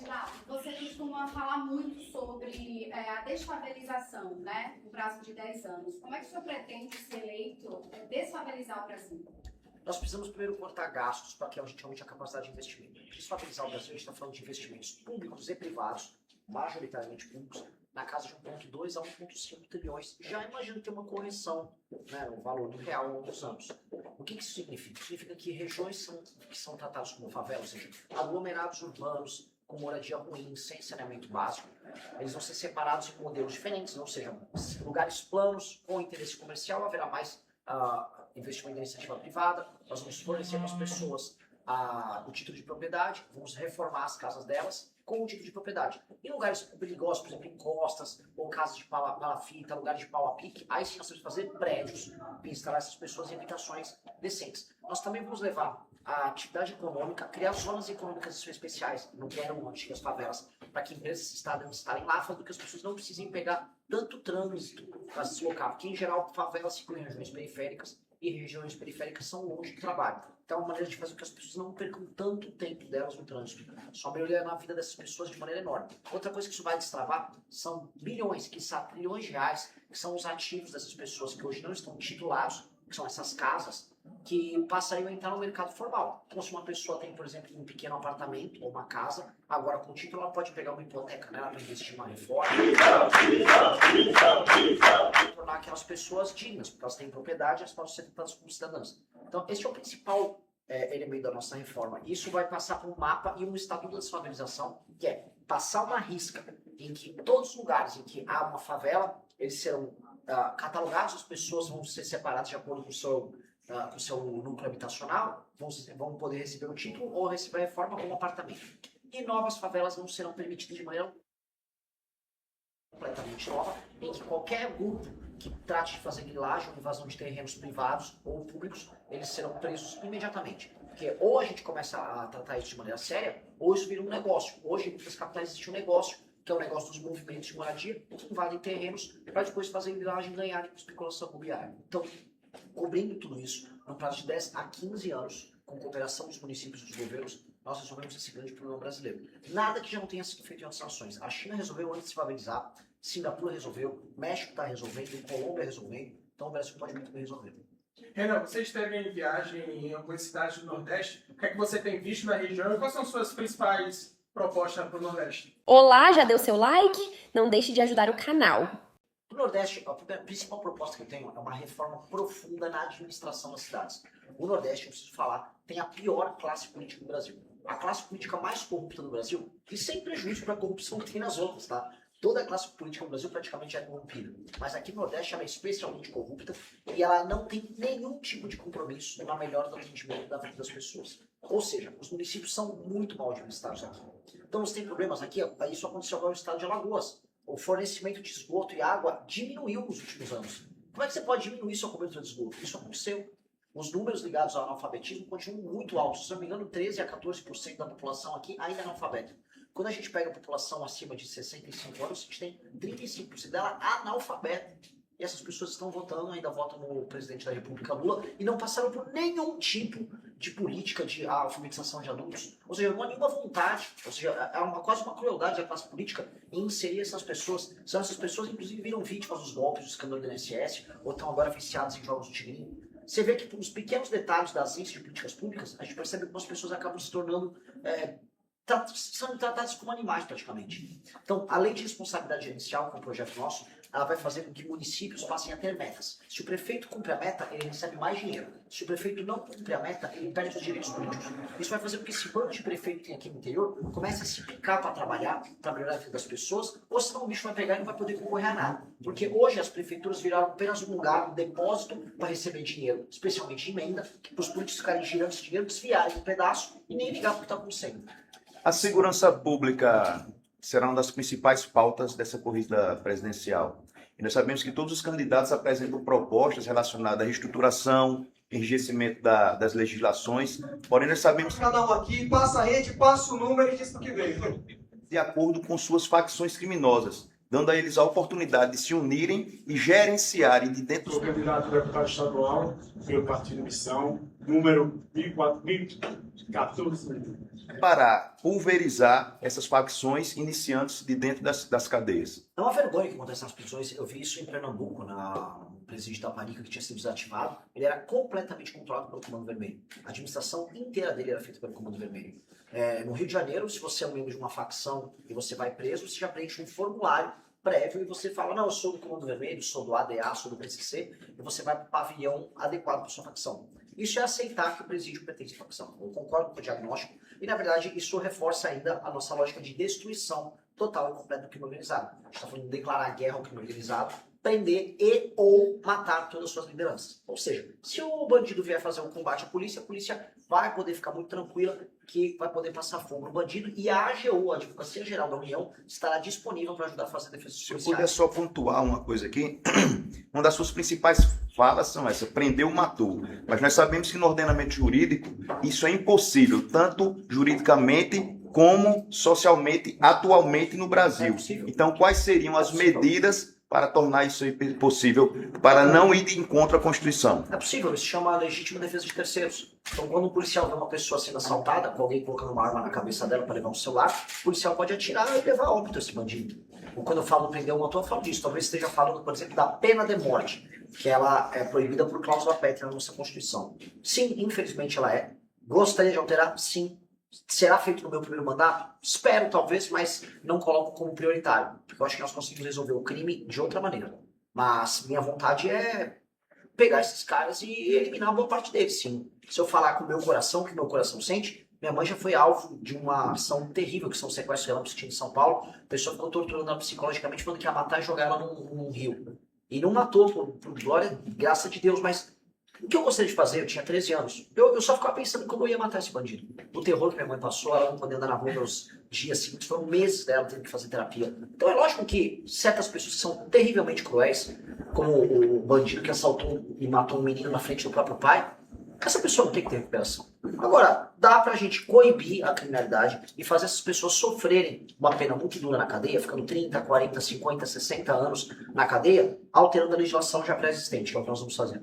Reginaldo, você costuma falar muito sobre a desfavelização, né? No prazo de 10 anos. Como é que o senhor pretende, se eleito, desfavelizar o Brasil? Nós precisamos primeiro cortar gastos para que a gente aumente a capacidade de investimento. Desfavorizar o Brasil, a gente está falando de investimentos públicos e privados, majoritariamente públicos, na casa de 1,2 a 1,5 trilhões. Já imagino ter uma correção, né, no valor do real ao longo dos anos. O que isso significa? Significa que regiões que são tratadas como favelas, ou seja, aglomerados urbanos com moradia ruim, sem saneamento básico, eles vão ser separados em modelos diferentes, ou seja, lugares planos com interesse comercial haverá mais investimento em iniciativa privada, nós vamos fornecer para as pessoas o título de propriedade, vamos reformar as casas delas com o título de propriedade. Em lugares perigosos, por exemplo, encostas, ou casas de palafita, lugares de pau a pique, aí sim nós temos que fazer prédios e instalar essas pessoas em habitações decentes. Nós também vamos levar a atividade econômica, criar zonas econômicas especiais, no que eram antigas favelas, para que empresas estarem lá, fazendo que as pessoas não precisem pegar tanto trânsito para se deslocar, porque em geral favelas se incluem em regiões periféricas, e regiões periféricas são longe do trabalho. Então é uma maneira de fazer com que as pessoas não percam tanto tempo delas no trânsito. Só melhoria na vida dessas pessoas de maneira enorme. Outra coisa que isso vai destravar são bilhões, quiçá trilhões de reais, que são os ativos dessas pessoas que hoje não estão titulados, que são essas casas, que passariam a entrar no mercado formal. Então se uma pessoa tem, por exemplo, um pequeno apartamento ou uma casa, agora com o título ela pode pegar uma hipoteca nela para investir em uma reforma, tornar aquelas pessoas dignas, porque elas têm propriedade e elas podem ser tratadas como cidadãs. Então esse é o principal elemento da nossa reforma. Isso vai passar por um mapa e um estatuto da desfavelização, que é passar uma risca em que todos os lugares em que há uma favela, eles serão catalogados, as pessoas vão ser separadas de acordo com o seu núcleo habitacional, vão poder receber o título ou receber a reforma como apartamento. E novas favelas não serão permitidas de maneira completamente nova, em que qualquer grupo que trate de fazer grilagem ou invasão de terrenos privados ou públicos, eles serão presos imediatamente. Porque ou a gente começa a tratar isso de maneira séria, ou isso vira um negócio. Hoje, em muitas capitais existe um negócio, que é o negócio dos movimentos de moradia, que invadem terrenos para depois fazer grilagem e ganharem com especulação imobiliária. Então, cobrindo tudo isso, no prazo de 10 a 15 anos, com cooperação dos municípios e dos governos, nós resolvemos esse grande problema brasileiro. Nada que já não tenha sido feito em outras nações. A China resolveu antes de se favorizar, Singapura resolveu, México está resolvendo, Colômbia resolvendo, então o Brasil pode muito bem resolver. Renan, você esteve em viagem em algumas cidades do Nordeste. O que é que você tem visto na região e quais são suas principais propostas para o Nordeste? Olá, já deu seu like? Não deixe de ajudar o canal. No Nordeste, a principal proposta que eu tenho é uma reforma profunda na administração das cidades. O Nordeste, eu preciso falar, tem a pior classe política do Brasil. A classe política mais corrupta do Brasil, e sem prejuízo para a corrupção que tem nas outras, tá? Toda a classe política no Brasil praticamente é corrompida. Mas aqui no Nordeste ela é especialmente corrupta e ela não tem nenhum tipo de compromisso na melhora do atendimento da vida das pessoas. Ou seja, os municípios são muito mal administrados aqui. Então nós temos problemas aqui, isso aconteceu agora no estado de Alagoas. O fornecimento de esgoto e água diminuiu nos últimos anos. Como é que você pode diminuir sua cobertura de esgoto? Isso aconteceu. Os números ligados ao analfabetismo continuam muito altos. Se não me engano, 13 a 14% da população aqui ainda é analfabeta. Quando a gente pega a população acima de 65 anos, a gente tem 35% dela analfabeta. E essas pessoas estão votando, ainda votam no presidente da República, Lula, e não passaram por nenhum tipo de política de alfabetização de adultos. Ou seja, não há nenhuma vontade, ou seja, quase uma crueldade da classe política em inserir essas pessoas. São essas pessoas, inclusive, viram vítimas dos golpes, do escândalo do INSS, ou estão agora viciadas em jogos do tigrinho. Você vê que nos pequenos detalhes das ciências de políticas públicas, a gente percebe que as pessoas acabam se tornando são tratados como animais praticamente. Então, a lei de responsabilidade gerencial, que é um projeto nosso, ela vai fazer com que municípios passem a ter metas. Se o prefeito cumpre a meta, ele recebe mais dinheiro. Se o prefeito não cumpre a meta, ele perde os direitos políticos. Isso vai fazer com que esse bando de prefeito que tem aqui no interior comece a se picar para trabalhar, para melhorar a vida das pessoas, ou senão o bicho vai pegar e não vai poder concorrer a nada. Porque hoje as prefeituras viraram apenas um lugar, um depósito para receber dinheiro, especialmente emenda, para os políticos ficarem girando esse dinheiro, desviarem um pedaço e nem ligar para o que está acontecendo. A segurança pública será uma das principais pautas dessa corrida presidencial. E nós sabemos que todos os candidatos apresentam propostas relacionadas à reestruturação, enrijecimento das legislações, porém nós sabemos... Cada um aqui passa a rede, passa o número e diz o que veio. De acordo com suas facções criminosas. dando a eles a oportunidade de se unirem e gerenciarem de dentro Sou candidato a deputado estadual pelo Partido Missão, número 14. para pulverizar essas facções iniciantes de dentro das cadeias. É uma vergonha que acontece nas prisões. Eu vi isso em Pernambuco, no presídio da Parica, que tinha sido desativado. Ele era completamente controlado pelo Comando Vermelho. A administração inteira dele era feita pelo Comando Vermelho. No Rio de Janeiro, se você é um membro de uma facção e você vai preso, você já preenche um formulário prévio e você fala, não, eu sou do Comando Vermelho, sou do ADA, sou do PCC, e você vai para o pavilhão adequado para sua facção. Isso é aceitar que o presídio pertence à facção. Eu concordo com o diagnóstico e, na verdade, isso reforça ainda a nossa lógica de destruição total e completa do crime organizado. A gente está falando de declarar guerra ao crime organizado, prender e ou matar todas as suas lideranças. Ou seja, se o bandido vier fazer um combate à polícia vai poder ficar muito tranquila que vai poder passar fogo no bandido e a AGU, a Advocacia Geral da União, estará disponível para ajudar a fazer defesa dos Se eu policiais. puder só pontuar uma coisa aqui, uma das suas principais falas são essa, prendeu, matou. Mas nós sabemos que no ordenamento jurídico isso é impossível, tanto juridicamente como socialmente, atualmente no Brasil. Então, quais seriam as medidas para tornar isso possível, para não ir de encontro à Constituição? É possível, isso se chama legítima defesa de terceiros. Então, quando um policial vê uma pessoa sendo assaltada, com alguém colocando uma arma na cabeça dela para levar um celular, o policial pode atirar e levar a óbito esse bandido. Ou quando eu falo prender ou matou, eu falo disso. Talvez esteja falando, por exemplo, da pena de morte, que ela é proibida por cláusula pétrea na nossa Constituição. Sim, infelizmente ela é. Gostaria de alterar? Sim. Será feito no meu primeiro mandato? Espero, talvez, mas não coloco como prioritário. Porque eu acho que nós conseguimos resolver o crime de outra maneira. Mas minha vontade é pegar esses caras e eliminar boa parte deles, sim. Se eu falar com o meu coração, o que o meu coração sente, minha mãe já foi alvo de uma ação terrível, que são sequestros relâmpagos em São Paulo. A pessoa ficou torturando ela psicologicamente, falando que ia matar e jogar ela num rio. E não matou, por glória, graça de Deus, mas o que eu gostaria de fazer? Eu tinha 13 anos. Eu só ficava pensando em como eu ia matar esse bandido. O terror que minha mãe passou, ela não podia andar na rua nos dias seguintes, foram meses dela tendo que fazer terapia. Então é lógico que certas pessoas que são terrivelmente cruéis, como o bandido que assaltou e matou um menino na frente do próprio pai, essa pessoa não tem que ter recuperação. Agora, dá pra gente coibir a criminalidade e fazer essas pessoas sofrerem uma pena muito dura na cadeia, ficando 30, 40, 50, 60 anos na cadeia, alterando a legislação já pré-existente, que é o que nós vamos fazer.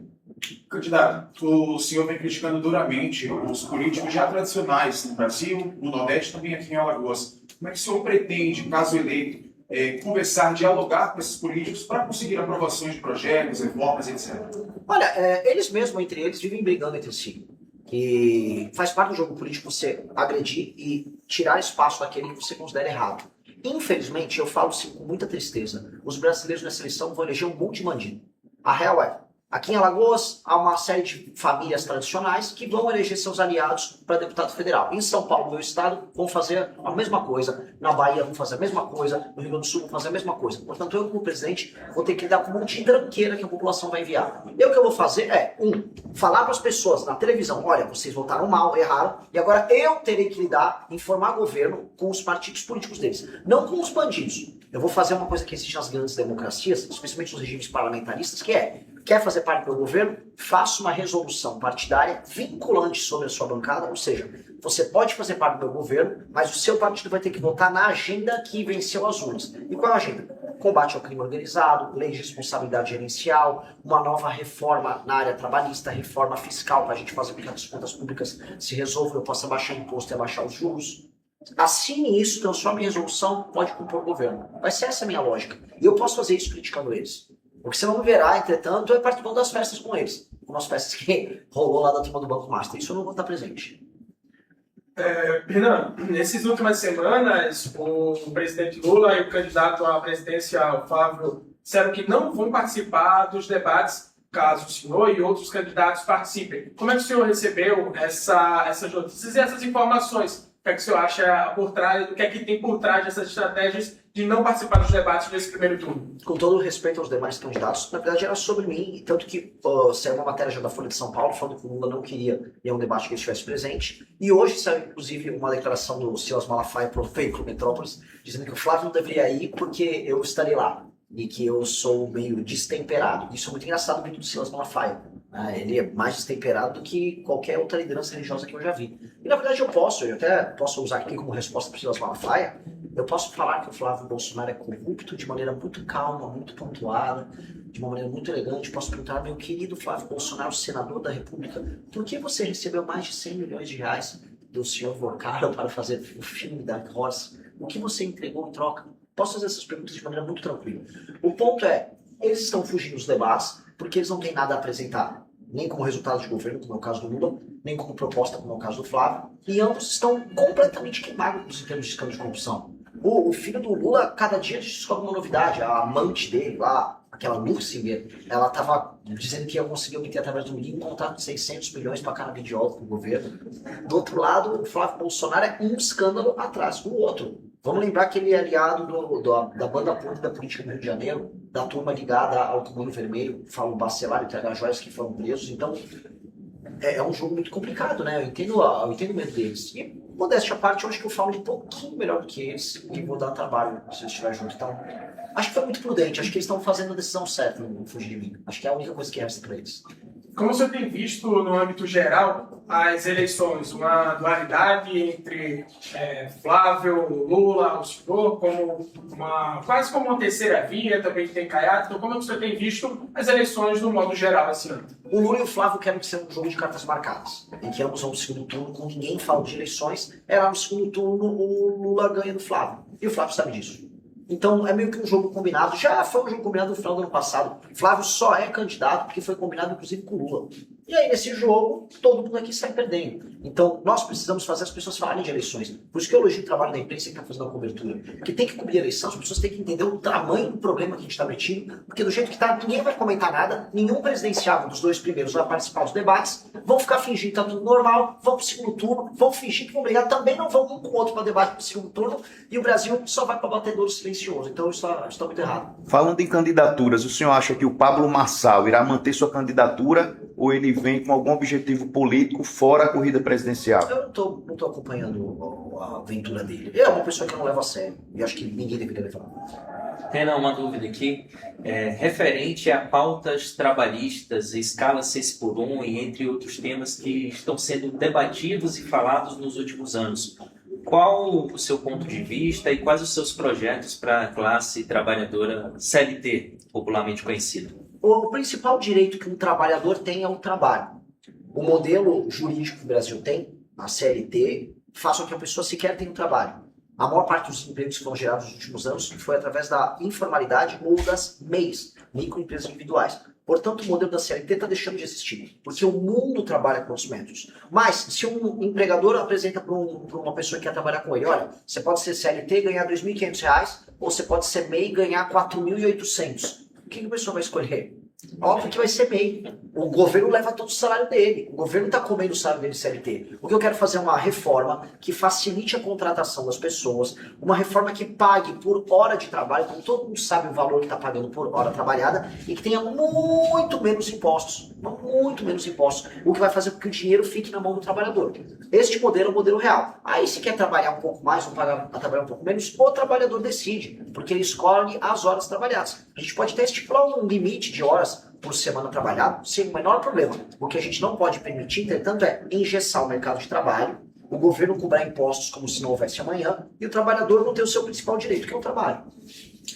Candidato, o senhor vem criticando duramente os políticos já tradicionais no Brasil, no Nordeste e também aqui em Alagoas. Como é que o senhor pretende, caso eleito, conversar, dialogar com esses políticos para conseguir aprovações de projetos, reformas, etc? Olha, eles mesmos, entre eles, vivem brigando entre si. E faz parte do jogo político você agredir e tirar espaço daquele que você considera errado. Infelizmente, eu falo sim com muita tristeza, os brasileiros nessa eleição vão eleger um monte de bandido. A real é, aqui em Alagoas, há uma série de famílias tradicionais que vão eleger seus aliados para deputado federal. Em São Paulo, meu estado, vão fazer a mesma coisa. Na Bahia, vão fazer a mesma coisa. No Rio Grande do Sul, vão fazer a mesma coisa. Portanto, eu, como presidente, vou ter que lidar com um monte de tranqueira que a população vai enviar. E o que eu vou fazer é, falar para as pessoas na televisão, olha, vocês votaram mal, erraram, e agora eu terei que lidar, informar o governo com os partidos políticos deles. Não com os bandidos. Eu vou fazer uma coisa que existe nas grandes democracias, especialmente nos regimes parlamentaristas, que é, quer fazer parte do governo? Faça uma resolução partidária vinculante sobre a sua bancada, ou seja, você pode fazer parte do meu governo, mas o seu partido vai ter que votar na agenda que venceu as urnas. E qual é a agenda? Combate ao crime organizado, lei de responsabilidade gerencial, uma nova reforma na área trabalhista, reforma fiscal para a gente fazer com que as contas públicas se resolvam, eu possa baixar imposto e abaixar os juros. Assine isso, transforme em resolução, pode compor o governo. Vai ser essa a minha lógica. E eu posso fazer isso criticando eles. O que você não me verá, entretanto, é participando das festas com eles. Como as festas que rolou lá da turma do Banco Master. Isso eu não vou estar presente. Renan, nessas últimas semanas, o presidente Lula e o candidato à presidência, o Flávio, disseram que não vão participar dos debates, caso o senhor e outros candidatos participem. Como é que o senhor recebeu essas notícias e essas informações? O que é que o senhor acha por trás, o que é que tem por trás dessas estratégias de não participar dos debates nesse primeiro turno? Com todo o respeito aos demais candidatos, na verdade era sobre mim, tanto que saiu uma matéria já da Folha de São Paulo falando que o Lula não queria ir a um debate que ele estivesse presente, e hoje saiu inclusive uma declaração do Silas Malafaia para o veículo Metrópolis, dizendo que o Flávio não deveria ir porque eu estarei lá, e que eu sou meio destemperado. Isso é muito engraçado vindo do Silas Malafaia. Ele é mais destemperado do que qualquer outra liderança religiosa que eu já vi. E na verdade eu até posso usar aqui como resposta para o Silas Malafaia, eu posso falar que o Flávio Bolsonaro é corrupto de maneira muito calma, muito pontuada, de uma maneira muito elegante. Posso perguntar, meu querido Flávio Bolsonaro, senador da República, por que você recebeu mais de 100 milhões de reais do senhor Vocaro para fazer o filme da Horse? O que você entregou em troca? Posso fazer essas perguntas de maneira muito tranquila. O ponto é, eles estão fugindo dos debates porque eles não têm nada a apresentar, nem como resultado de governo, como é o caso do Lula, nem como proposta, como é o caso do Flávio, e ambos estão completamente queimados em termos de escândalo de corrupção. O filho do Lula, cada dia descobre uma novidade. A amante dele lá, aquela Luxinger, ela estava dizendo que ia conseguir obter através do LinkedIn um contrato de 600 milhões para canabidiol com o governo. Do outro lado, o Flávio Bolsonaro é um escândalo atrás do outro. Vamos lembrar que ele é aliado da banda podre da política do Rio de Janeiro, da turma ligada ao Comando Vermelho, Fábio Bacelar e TH Joias, que foram presos. Então, é um jogo muito complicado, né? Eu entendo o medo deles. E, modéstia à parte, eu acho que eu falo um pouquinho melhor do que eles e vou dar trabalho se eles estiverem juntos. Então, acho que foi muito prudente. Acho que eles estão fazendo a decisão certa no fugir de mim. Acho que é a única coisa que resta para eles. Como você tem visto no âmbito geral as eleições, uma dualidade entre Flávio, Lula, o senhor, quase como uma terceira via, também tem Caiado. Então, como você tem visto as eleições no modo geral esse ano? O Lula e o Flávio querem que seja um jogo de cartas marcadas, em que ambos vão no segundo turno, com ninguém falando de eleições. Lá no segundo turno, o Lula ganha do Flávio. E o Flávio sabe disso. Então é meio que um jogo combinado. Já foi um jogo combinado no final do ano passado. Flávio só é candidato porque foi combinado inclusive com o Lula. E aí nesse jogo, todo mundo aqui sai perdendo. Então nós precisamos fazer as pessoas falarem de eleições. Por isso que eu elogio o trabalho da imprensa que está fazendo a cobertura. Porque tem que cobrir a eleição, as pessoas têm que entender o tamanho do problema que a gente está metido. Porque do jeito que está, ninguém vai comentar nada. Nenhum presidenciável dos dois primeiros vai participar dos debates. Vão ficar fingindo que está tudo normal. Vão para o segundo turno. Vão fingir que vão brigar. Também não vão um com o outro para debate para o segundo turno. E o Brasil só vai para batedouro silencioso. Então isso está muito errado. Falando em candidaturas, o senhor acha que o Pablo Marçal irá manter sua candidatura ou ele vem com algum objetivo político fora a corrida presidencial? Eu não tô acompanhando a aventura dele. Ele é uma pessoa que eu não levo a sério. E acho que ninguém deveria levar. Renan, uma dúvida aqui. Referente a pautas trabalhistas, escala 6x1 e entre outros temas que estão sendo debatidos e falados nos últimos anos. Qual o seu ponto de vista e quais os seus projetos para a classe trabalhadora CLT, popularmente conhecida? O principal direito que um trabalhador tem é o trabalho. O modelo jurídico que o Brasil tem, a CLT, faz com que a pessoa sequer tenha um trabalho. A maior parte dos empregos que foram gerados nos últimos anos foi através da informalidade ou das MEIs, microempresas individuais. Portanto, o modelo da CLT está deixando de existir, porque o mundo trabalha com os métodos. Mas, se um empregador apresenta para uma pessoa que quer trabalhar com ele, olha, você pode ser CLT e ganhar R$ 2.500, ou você pode ser MEI e ganhar R$ 4.800. O que a pessoa vai escolher? Óbvio que vai ser MEI. O governo leva todo o salário dele. O governo está comendo o salário dele CLT. O que eu quero fazer é uma reforma que facilite a contratação das pessoas, uma reforma que pague por hora de trabalho, então todo mundo sabe o valor que está pagando por hora trabalhada e que tenha muito menos impostos. Muito menos impostos. O que vai fazer com que o dinheiro fique na mão do trabalhador. Este modelo é o modelo real. Aí se quer trabalhar um pouco mais ou trabalhar um pouco menos, o trabalhador decide, porque ele escolhe as horas trabalhadas. A gente pode até estipular um limite de horas por semana trabalhado, sem o menor problema. O que a gente não pode permitir, entretanto, é engessar o mercado de trabalho, o governo cobrar impostos como se não houvesse amanhã, e o trabalhador não ter o seu principal direito, que é o trabalho.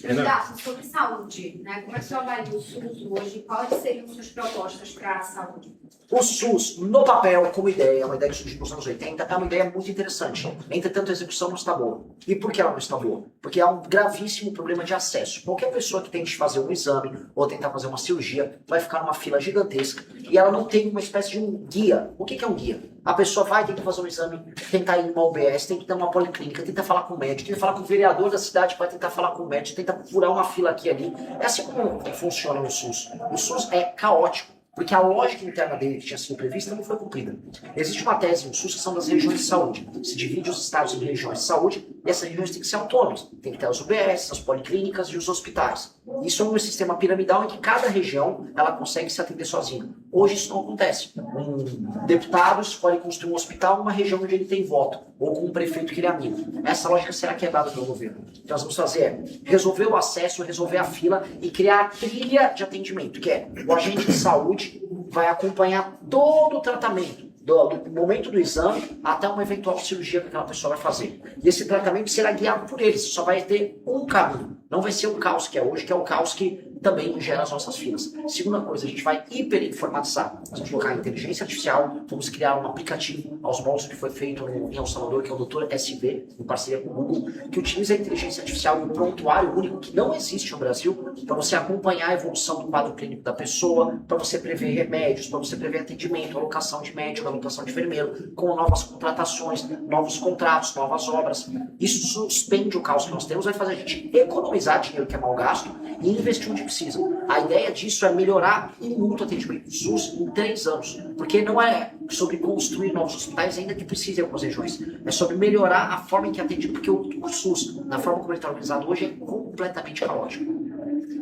Candidato, sobre saúde, né? Como é que o senhor avalia o SUS hoje? Quais seriam suas propostas para a saúde? O SUS, no papel, como ideia, uma ideia que surgiu nos anos 80, é uma ideia muito interessante. Entretanto, a execução não está boa. E por que ela não está boa? Porque há um gravíssimo problema de acesso. Qualquer pessoa que tente fazer um exame ou tentar fazer uma cirurgia vai ficar numa fila gigantesca e ela não tem uma espécie de um guia. O que é um guia? A pessoa vai, tem que fazer um exame, tentar ir em uma UBS, tem que ir numa policlínica, tenta falar com o médico, tenta falar com o vereador da cidade para tentar falar com o médico, tenta furar uma fila aqui e ali. É assim como funciona o SUS. O SUS é caótico, porque a lógica interna dele que tinha sido prevista não foi cumprida. Existe uma tese no SUS que são das regiões de saúde. Se divide os estados em regiões de saúde e essas regiões têm que ser autônomas. Tem que ter as UBS, as policlínicas e os hospitais. Isso é um sistema piramidal em que cada região ela consegue se atender sozinha. Hoje isso não acontece. Um deputado escolhe construir um hospital numa região onde ele tem voto, ou com um prefeito que ele é amigo. Essa lógica será quebrada pelo governo. O que nós vamos fazer é resolver o acesso, resolver a fila e criar a trilha de atendimento, que é o agente de saúde vai acompanhar todo o tratamento, do momento do exame até uma eventual cirurgia que aquela pessoa vai fazer. E esse tratamento será guiado por eles, só vai ter um caminho. Não vai ser o caos que é hoje, que é o caos que também gera as nossas filas. Segunda coisa, a gente vai hiperinformatizar. Nós vamos colocar inteligência artificial, vamos criar um aplicativo aos moldes que foi feito em El Salvador, que é o Dr. SV, em parceria com o Google, que utiliza a inteligência artificial e um prontuário único que não existe no Brasil, para você acompanhar a evolução do quadro clínico da pessoa, para você prever remédios, para você prever atendimento, alocação de médico, alocação de enfermeiro, com novas contratações, novos contratos, novas obras. Isso suspende o caos que nós temos, vai fazer a gente economizar dinheiro que é mal gasto e investir onde precisa. A ideia disso é melhorar muito o atendimento do SUS em 3 anos. Porque não é sobre construir novos hospitais, ainda que precise em algumas regiões. É sobre melhorar a forma em que atende, porque o SUS, na forma como ele está organizado hoje, é completamente caótico.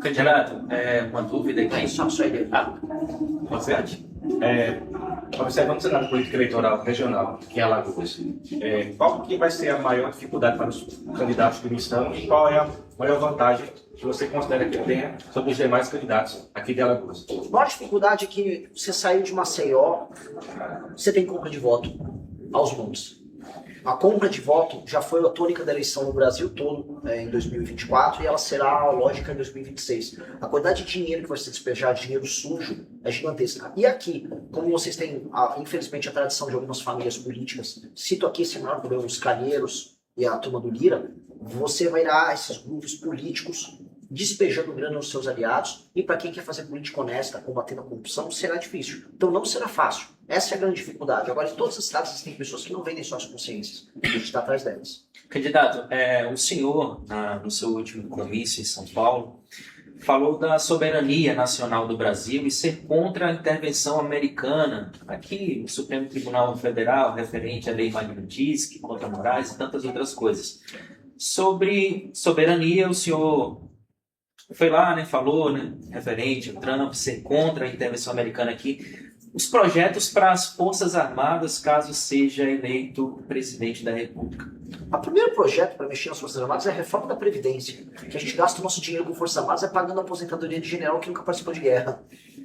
Candidato, uma dúvida aqui. É só aí. Constante, observando o cenário político eleitoral regional aqui em Alagoas, qual que vai ser a maior dificuldade para os candidatos que estão e qual é a maior vantagem que você considera que tenha sobre os demais candidatos aqui de Alagoas? A maior dificuldade é que você saiu de Maceió, você tem compra de voto aos montes. A compra de voto já foi a tônica da eleição no Brasil todo em 2024 e ela será a lógica em 2026. A quantidade de dinheiro que vai ser despejado, dinheiro sujo, é gigantesca. E aqui, como vocês têm, infelizmente, a tradição de algumas famílias políticas, cito aqui esse maior problema, os Calheiros e a turma do Lira, você vai dar esses grupos políticos despejando grana nos seus aliados, e para quem quer fazer política honesta, combatendo a corrupção, será difícil. Então não será fácil. Essa é a grande dificuldade. Agora, em todas as cidades existem pessoas que não vendem suas consciências. A gente está atrás delas. Candidato, o senhor, no seu último comício em São Paulo, falou da soberania nacional do Brasil e ser contra a intervenção americana aqui no Supremo Tribunal Federal, referente à Lei Magnitsky, contra Moraes e tantas outras coisas. Sobre soberania, o senhor foi lá, falou, referente ao Trump ser contra a intervenção americana aqui. Os projetos para as Forças Armadas, caso seja eleito presidente da República. O primeiro projeto para mexer nas Forças Armadas é a reforma da Previdência. Que a gente gasta o nosso dinheiro com Forças Armadas pagando a aposentadoria de general que nunca participou de guerra.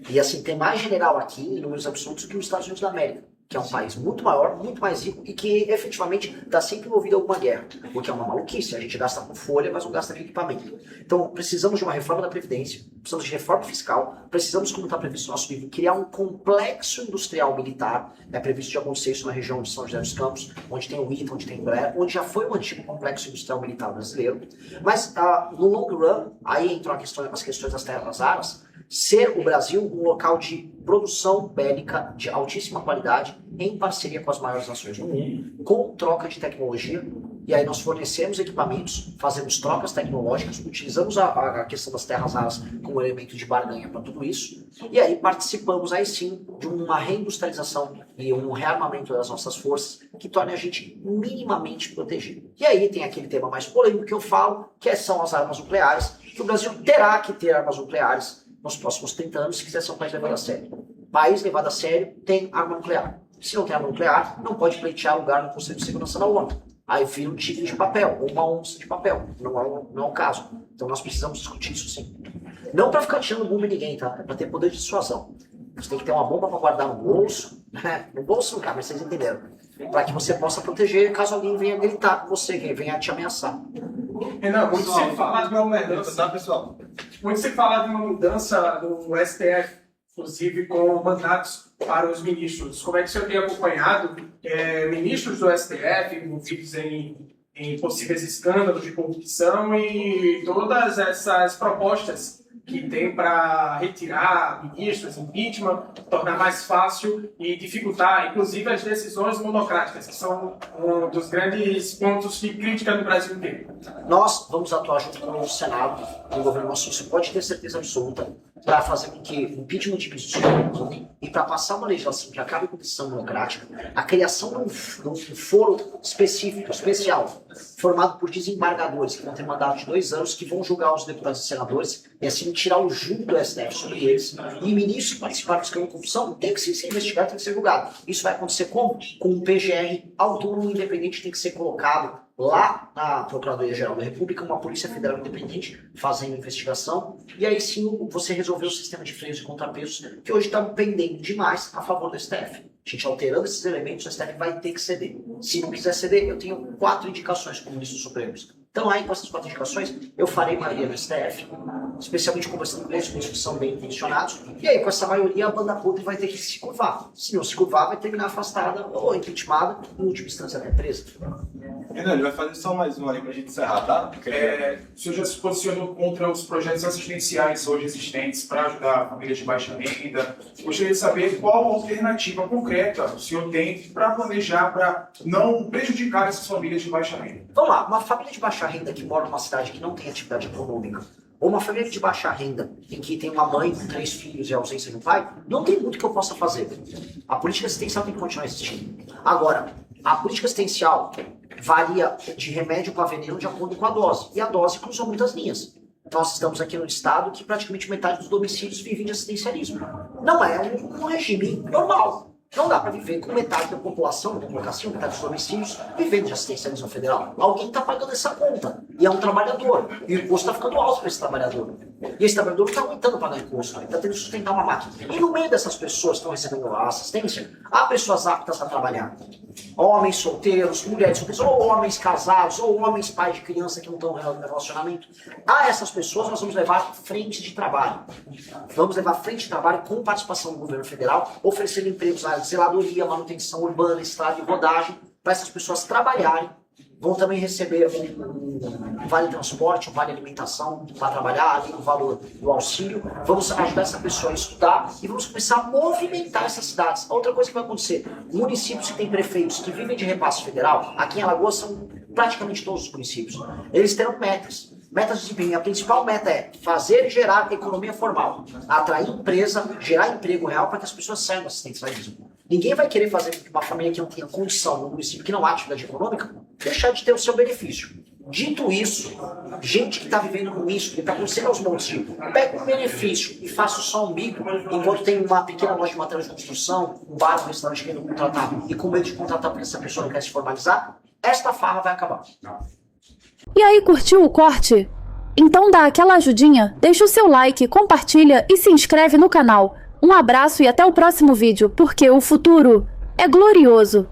E assim, tem mais general aqui, em números absolutos, que os Estados Unidos da América, que é um país muito maior, muito mais rico e que efetivamente está sempre envolvido em alguma guerra. O que é uma maluquice. A gente gasta com folha, mas não gasta com equipamento. Então, precisamos de uma reforma da Previdência, precisamos de reforma fiscal, precisamos, como está previsto no nosso livro, criar um complexo industrial militar. É previsto de acontecer isso na região de São José dos Campos, onde tem o ITA, onde tem o Embraer, onde já foi o antigo complexo industrial militar brasileiro. Mas, no long run, aí entram as questões das terras raras, ser o Brasil um local de produção bélica de altíssima qualidade, em parceria com as maiores nações do mundo, com troca de tecnologia, e aí nós fornecemos equipamentos, fazemos trocas tecnológicas, utilizamos a questão das terras raras como elemento de barganha para tudo isso, e aí participamos aí sim de uma reindustrialização e um rearmamento das nossas forças que torne a gente minimamente protegido. E aí tem aquele tema mais polêmico que eu falo, que são as armas nucleares, que o Brasil terá que ter armas nucleares nos próximos 30 anos se quiser ser um país levado a sério. País levado a sério tem arma nuclear. Se não tem arma nuclear, não pode pleitear lugar no Conselho de Segurança da ONU. Aí vira um tigre de papel, ou uma onça de papel. Não é o caso. Então nós precisamos discutir isso sim. Não para ficar tirando bomba em ninguém, tá? É para ter poder de dissuasão. Você tem que ter uma bomba para guardar no bolso. No bolso não cabe, mas vocês entenderam. Para que você possa proteger caso alguém venha gritar com você, que venha te ameaçar. Renan, muito se fala de uma mudança, pessoal? Muito se fala de uma mudança no STF, inclusive com mandatos para os ministros. Como é que o senhor tem acompanhado ministros do STF envolvidos em possíveis escândalos de corrupção e todas essas propostas que tem para retirar ministros, impeachment, tornar mais fácil e dificultar, inclusive, as decisões monocráticas, que são um dos grandes pontos de crítica no Brasil inteiro? Nós vamos atuar junto com o Senado, no governo nosso, você pode ter certeza absoluta, para fazer com que o impeachment de ministros e para passar uma legislação que acabe com a decisão monocrática, a criação de um foro específico, especial, formado por desembargadores que vão ter mandato de 2 anos, que vão julgar os deputados e senadores e assim tirar o julgo do STF sobre eles. E ministros que participaram do escândalo de corrupção tem que ser investigado, tem que ser julgado. Isso vai acontecer como? Com um PGR autônomo e independente tem que ser colocado lá na Procuradoria-Geral da República, uma Polícia Federal independente fazendo investigação, e aí sim você resolveu o sistema de freios e contrapesos, que hoje está pendendo demais a favor do STF. A gente alterando esses elementos, o STF vai ter que ceder. Se não quiser ceder, eu tenho 4 indicações como ministros supremos. Então aí, com essas 4 indicações, eu farei maioria no STF, especialmente conversando com os ministros que são bem intencionados, e aí com essa maioria a banda podre vai ter que se curvar. Se não se curvar, vai terminar afastada ou impeachmentada, em última instância até presa. Renan, ele vai fazer só mais um ali pra gente encerrar, tá? O senhor já se posicionou contra os projetos assistenciais hoje existentes para ajudar famílias de baixa renda. Gostaria de saber qual alternativa concreta o senhor tem para planejar, para não prejudicar essas famílias de baixa renda. Vamos lá, uma família de baixa renda que mora numa cidade que não tem atividade econômica, ou uma família de baixa renda em que tem uma mãe com 3 filhos e ausência de um pai, não tem muito que eu possa fazer. A política assistencial tem que continuar existindo. Agora, a política assistencial varia de remédio para veneno de acordo com a dose. E a dose cruzou muitas linhas. Nós estamos aqui num estado que praticamente metade dos domicílios vivem de assistencialismo. Não é um regime normal. Não dá para viver com metade da população, democracia, metade dos domicílios, vivendo de assistencialismo federal. Alguém está pagando essa conta. E é um trabalhador. E o imposto está ficando alto para esse trabalhador. E esse trabalhador não está aguentando pagar imposto. Ele está tendo que sustentar uma máquina. E no meio dessas pessoas que estão recebendo a assistência, há pessoas aptas a trabalhar. Homens solteiros, mulheres solteiras, ou homens casados, ou homens pais de criança que não estão no relacionamento. A essas pessoas nós vamos levar frente de trabalho. Vamos levar frente de trabalho com participação do governo federal, oferecendo empregos na área de zeladoria, manutenção urbana, estrada e rodagem, para essas pessoas trabalharem. Vão também receber um vale transporte, um vale alimentação para trabalhar, além do valor do auxílio. Vamos ajudar essa pessoa a estudar e vamos começar a movimentar essas cidades. Outra coisa que vai acontecer, municípios que têm prefeitos que vivem de repasse federal, aqui em Alagoas são praticamente todos os municípios, eles terão metas. Metas de desempenho. A principal meta é fazer e gerar economia formal, atrair empresa, gerar emprego real para que as pessoas saiam do assistencialismo. Ninguém vai querer fazer com que uma família que não tenha condição no município que não há atividade econômica deixar de ter o seu benefício. Dito isso, gente que está vivendo com isso, que está acontecendo aos montes, pega um benefício e faça só um bico, enquanto tem uma pequena loja de material de construção, um bar, um restaurante que não contratar e com medo de contratar porque essa pessoa não quer se formalizar, esta farra vai acabar. E aí, curtiu o corte? Então dá aquela ajudinha, deixa o seu like, compartilha e se inscreve no canal. Um abraço e até o próximo vídeo, porque o futuro é glorioso.